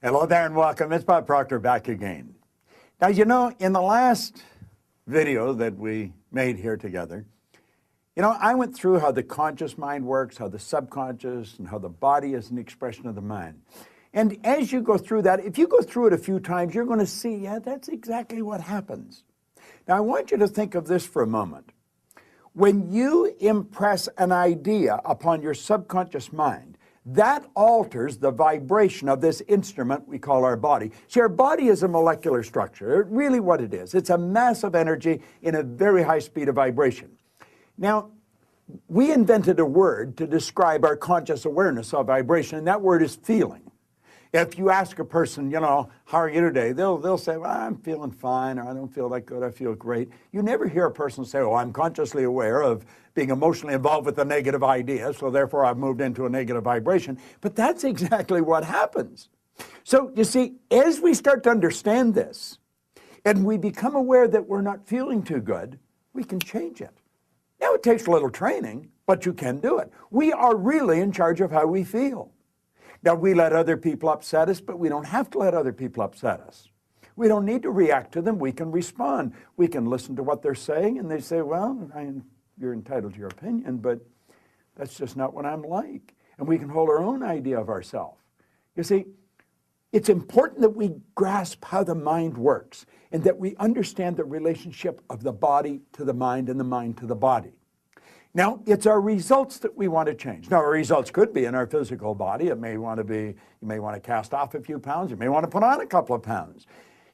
Hello there and welcome. It's Bob Proctor back again. Now, in the last video that we made here together, I went through how the conscious mind works, how the subconscious, and how the body is an expression of the mind. And as you go through that, if you go through it a few times, you're going to see, yeah, that's exactly what happens. Now, I want you to think of this for a moment. When you impress an idea upon your subconscious mind, that alters the vibration of this instrument we call our body. See, our body is a molecular structure. Really what it is. It's a mass of energy in a very high speed of vibration. Now, we invented a word to describe our conscious awareness of vibration, and that word is feeling. If you ask a person, how are you today? They'll say, well, I'm feeling fine, or I don't feel that good, I feel great. You never hear a person say, oh, I'm consciously aware of being emotionally involved with a negative idea, so therefore I've moved into a negative vibration. But that's exactly what happens. So, you see, as we start to understand this, and we become aware that we're not feeling too good, we can change it. Now, it takes a little training, but you can do it. We are really in charge of how we feel. Now, we let other people upset us, but we don't have to let other people upset us. We don't need to react to them. We can respond. We can listen to what they're saying, and they say, well, you're entitled to your opinion, but that's just not what I'm like. And we can hold our own idea of ourselves. You see, it's important that we grasp how the mind works and that we understand the relationship of the body to the mind and the mind to the body. Now, it's our results that we want to change. Now, our results could be in our physical body. It may want to be, you may want to cast off a few pounds. You may want to put on a couple of pounds.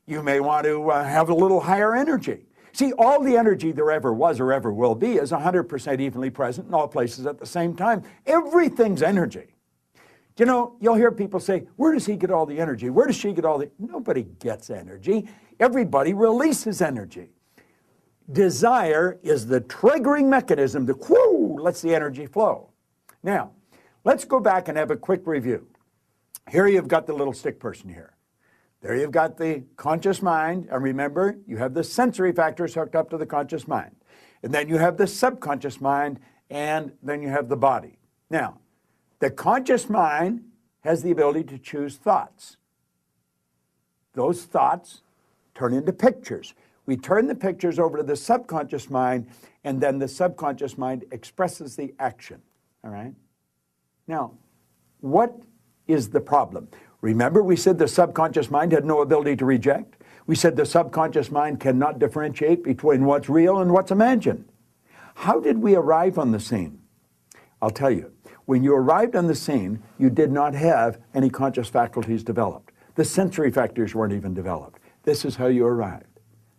You may want to have a little higher energy. See, all the energy there ever was or ever will be is 100% evenly present in all places at the same time. Everything's energy. You'll hear people say, where does he get all the energy? Where does she get all the... Nobody gets energy. Everybody releases energy. Desire is the triggering mechanism that lets the energy flow. Now, let's go back and have a quick review. Here you've got the little stick person here. There you've got the conscious mind, and remember, you have the sensory factors hooked up to the conscious mind. And then you have the subconscious mind, and then you have the body. Now, the conscious mind has the ability to choose thoughts. Those thoughts turn into pictures. We turn the pictures over to the subconscious mind, and then the subconscious mind expresses the action, all right? Now, what is the problem? Remember, we said the subconscious mind had no ability to reject. We said the subconscious mind cannot differentiate between what's real and what's imagined. How did we arrive on the scene? I'll tell you. When you arrived on the scene, you did not have any conscious faculties developed. The sensory factors weren't even developed. This is how you arrived.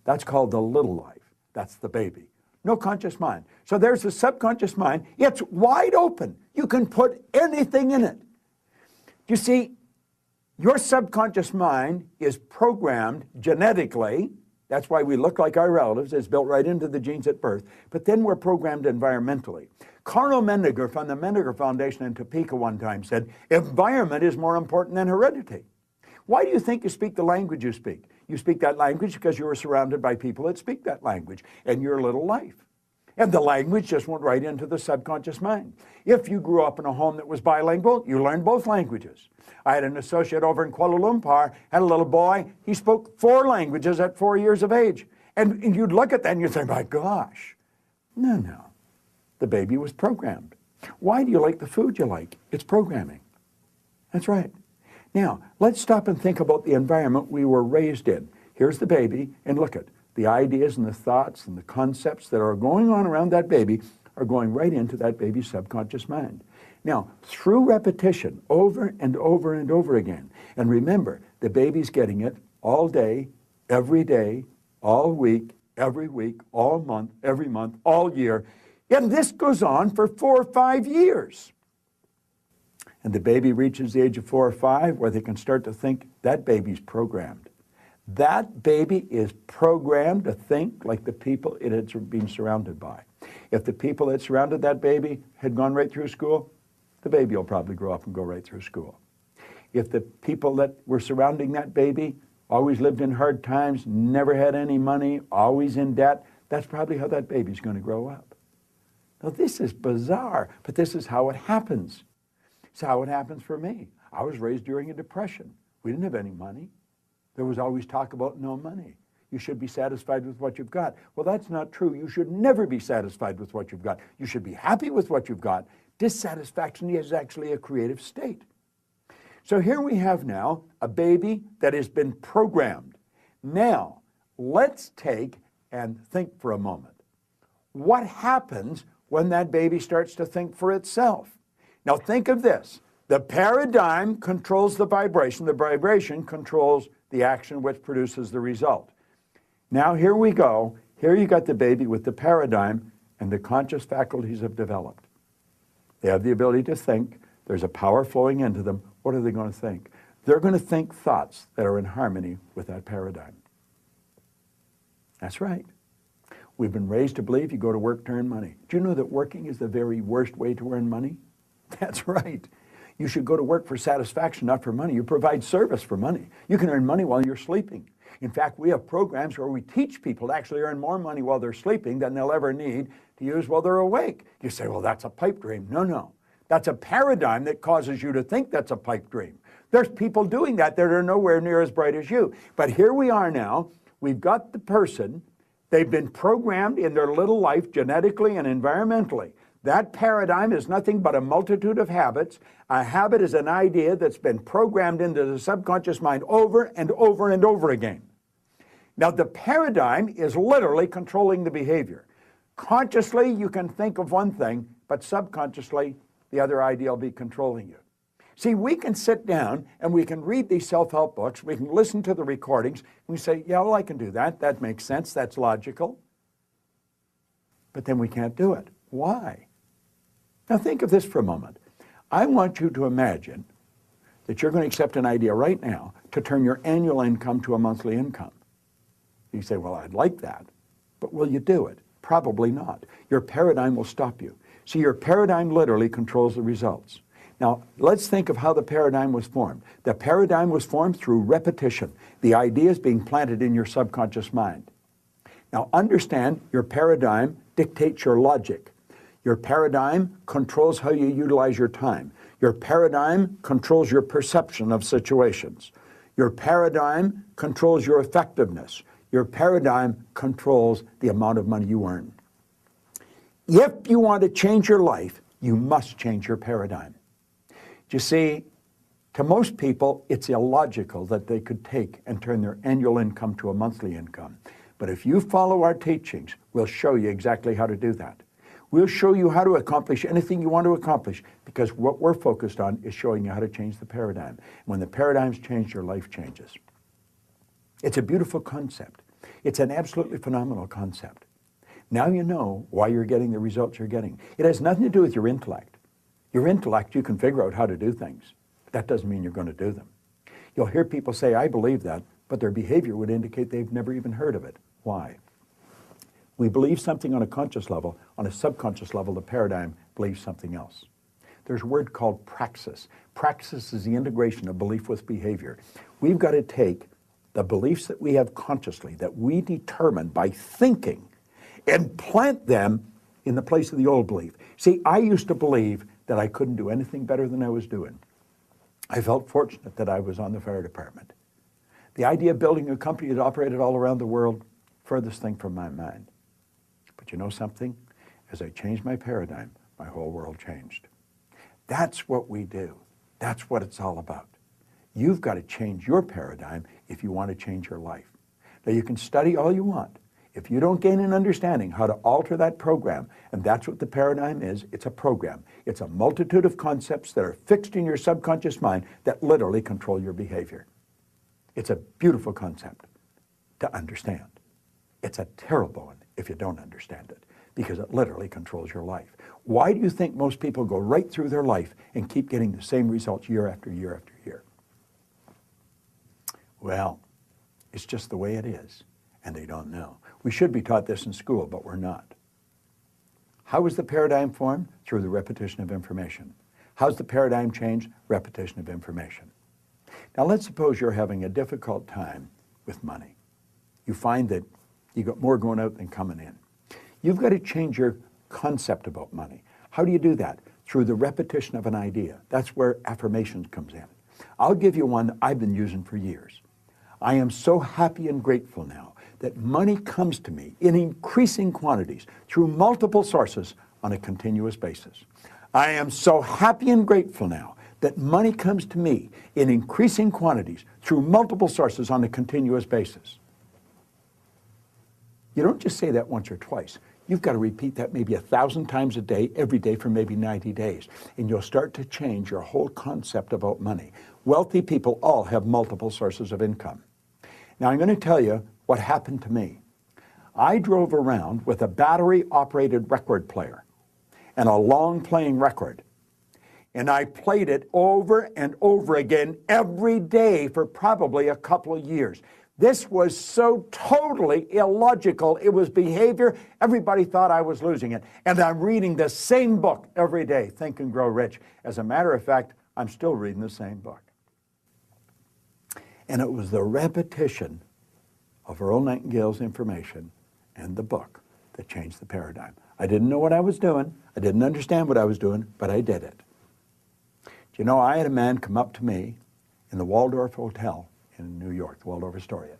That's called the little life. That's the baby. No conscious mind. So there's the subconscious mind. It's wide open. You can put anything in it. You see, your subconscious mind is programmed genetically. That's why we look like our relatives. It's built right into the genes at birth. But then we're programmed environmentally. Carl Mendinger from the Mendinger Foundation in Topeka one time said, environment is more important than heredity. Why do you think you speak the language you speak? You speak that language because you were surrounded by people that speak that language in your little life. And the language just went right into the subconscious mind. If you grew up in a home that was bilingual, you learned both languages. I had an associate over in Kuala Lumpur, had a little boy, he spoke 4 languages at 4 years of age. And you'd look at that and you'd say, my gosh. No. The baby was programmed. Why do you like the food you like? It's programming. That's right. Now, let's stop and think about the environment we were raised in. Here's the baby, and look at the ideas and the thoughts and the concepts that are going on around that baby are going right into that baby's subconscious mind. Now, through repetition, over and over and over again, and remember, the baby's getting it all day, all week, every week, all month, every month, all year, and this goes on for 4 or 5 years. And the baby reaches the age of 4 or 5 where they can start to think that baby's programmed. That baby is programmed to think like the people it had been surrounded by. If the people that surrounded that baby had gone right through school, the baby will probably grow up and go right through school. If the people that were surrounding that baby always lived in hard times, never had any money, always in debt, that's probably how that baby's going to grow up. Now, this is bizarre, but this is how it happens. It's how it happens for me. I was raised during a depression. We didn't have any money. There was always talk about no money. You should be satisfied with what you've got. Well, that's not true. You should never be satisfied with what you've got. You should be happy with what you've got. Dissatisfaction is actually a creative state. So here we have now a baby that has been programmed. Now, let's take and think for a moment. What happens when that baby starts to think for itself? Now think of this. The paradigm controls the vibration. The vibration controls the action which produces the result. Now here we go. Here you got the baby with the paradigm, and the conscious faculties have developed. They have the ability to think. There's a power flowing into them. What are they going to think? They're going to think thoughts that are in harmony with that paradigm. That's right. We've been raised to believe you go to work to earn money. Do you know that working is the very worst way to earn money? That's right. You should go to work for satisfaction, not for money. You provide service for money. You can earn money while you're sleeping. In fact, we have programs where we teach people to actually earn more money while they're sleeping than they'll ever need to use while they're awake. You say, well, that's a pipe dream. No, no. That's a paradigm that causes you to think that's a pipe dream. There's people doing that that are nowhere near as bright as you. But here we are now. We've got the person. They've been programmed in their little life genetically and environmentally. That paradigm is nothing but a multitude of habits. A habit is an idea that's been programmed into the subconscious mind over and over and over again. Now, the paradigm is literally controlling the behavior. Consciously, you can think of one thing, but subconsciously, the other idea will be controlling you. See, we can sit down and we can read these self-help books, we can listen to the recordings, and we say, yeah, well, I can do that. That makes sense. That's logical. But then we can't do it. Why? Now think of this for a moment. I want you to imagine that you're going to accept an idea right now to turn your annual income to a monthly income. You say, well, I'd like that, but will you do it? Probably not. Your paradigm will stop you. See, your paradigm literally controls the results. Now, let's think of how the paradigm was formed. The paradigm was formed through repetition. The ideas being planted in your subconscious mind. Now, understand your paradigm dictates your logic. Your paradigm controls how you utilize your time. Your paradigm controls your perception of situations. Your paradigm controls your effectiveness. Your paradigm controls the amount of money you earn. If you want to change your life, you must change your paradigm. You see, to most people, it's illogical that they could take and turn their annual income to a monthly income. But if you follow our teachings, we'll show you exactly how to do that. We'll show you how to accomplish anything you want to accomplish, because what we're focused on is showing you how to change the paradigm. When the paradigm's changed, your life changes. It's a beautiful concept. It's an absolutely phenomenal concept. Now you know why you're getting the results you're getting. It has nothing to do with your intellect. Your intellect, you can figure out how to do things. But that doesn't mean you're going to do them. You'll hear people say, I believe that, but their behavior would indicate they've never even heard of it. Why? We believe something on a conscious level. On a subconscious level, the paradigm believes something else. There's a word called praxis. Praxis is the integration of belief with behavior. We've got to take the beliefs that we have consciously, that we determine by thinking, and plant them in the place of the old belief. See, I used to believe that I couldn't do anything better than I was doing. I felt fortunate that I was on the fire department. The idea of building a company that operated all around the world, furthest thing from my mind. But you know something? As I changed my paradigm, my whole world changed. That's what we do. That's what it's all about. You've got to change your paradigm if you want to change your life. Now, you can study all you want. If you don't gain an understanding how to alter that program, and that's what the paradigm is, it's a program. It's a multitude of concepts that are fixed in your subconscious mind that literally control your behavior. It's a beautiful concept to understand. It's a terrible one if you don't understand it, because it literally controls your life. Why do you think most people go right through their life and keep getting the same results year after year after year? Well, it's just the way it is, and they don't know. We should be taught this in school, but we're not. How is the paradigm formed? Through the repetition of information. How's the paradigm changed? Repetition of information. Now let's suppose you're having a difficult time with money. You find that you got more going out than coming in. You've got to change your concept about money. How do you do that? Through the repetition of an idea. That's where affirmations comes in. I'll give you one that I've been using for years. I am so happy and grateful now that money comes to me in increasing quantities through multiple sources on a continuous basis. I am so happy and grateful now that money comes to me in increasing quantities through multiple sources on a continuous basis. You don't just say that once or twice. You've got to repeat that maybe 1,000 times a day, every day for maybe 90 days. And you'll start to change your whole concept about money. Wealthy people all have multiple sources of income. Now, I'm going to tell you what happened to me. I drove around with a battery-operated record player and a long-playing record. And I played it over and over again every day for probably a couple of years. This was so totally illogical. It was behavior. Everybody thought I was losing it. And I'm reading the same book every day, Think and Grow Rich. As a matter of fact, I'm still reading the same book. And it was the repetition of Earl Nightingale's information and the book that changed the paradigm. I didn't know what I was doing. I didn't understand what I was doing, but I did it. Do you know, I had a man come up to me in the Waldorf Hotel in New York, the Waldorf Astoria,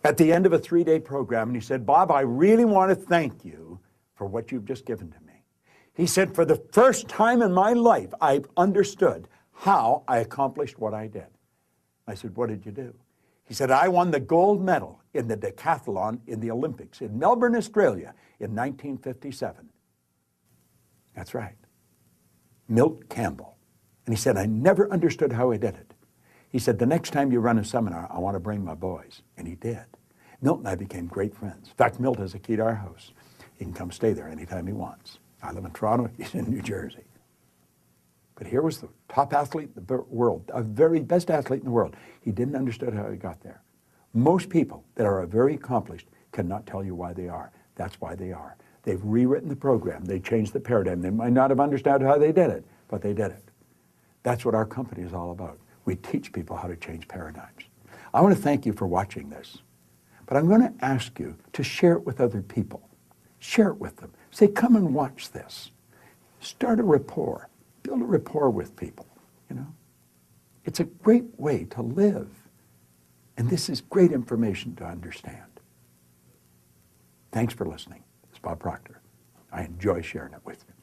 at the end of a 3-day program, and he said, "Bob, I really want to thank you for what you've just given to me." He said, "For the first time in my life, I've understood how I accomplished what I did." I said, "What did you do?" He said, "I won the gold medal in the decathlon in the Olympics in Melbourne, Australia in 1957. That's right. Milt Campbell. And he said, "I never understood how I did it." He said, "The next time you run a seminar, I want to bring my boys." And he did. Milt and I became great friends. In fact, Milt has a key to our house. He can come stay there anytime he wants. I live in Toronto. He's in New Jersey. But here was the top athlete in the world, a very best athlete in the world. He didn't understand how he got there. Most people that are very accomplished cannot tell you why they are. That's why they are. They've rewritten the program. They changed the paradigm. They might not have understood how they did it, but they did it. That's what our company is all about. We teach people how to change paradigms. I want to thank you for watching this, but I'm going to ask you to share it with other people. Share it with them. Say, "Come and watch this." Start a rapport. Build a rapport with people, you know. It's a great way to live, and this is great information to understand. Thanks for listening. It's Bob Proctor. I enjoy sharing it with you.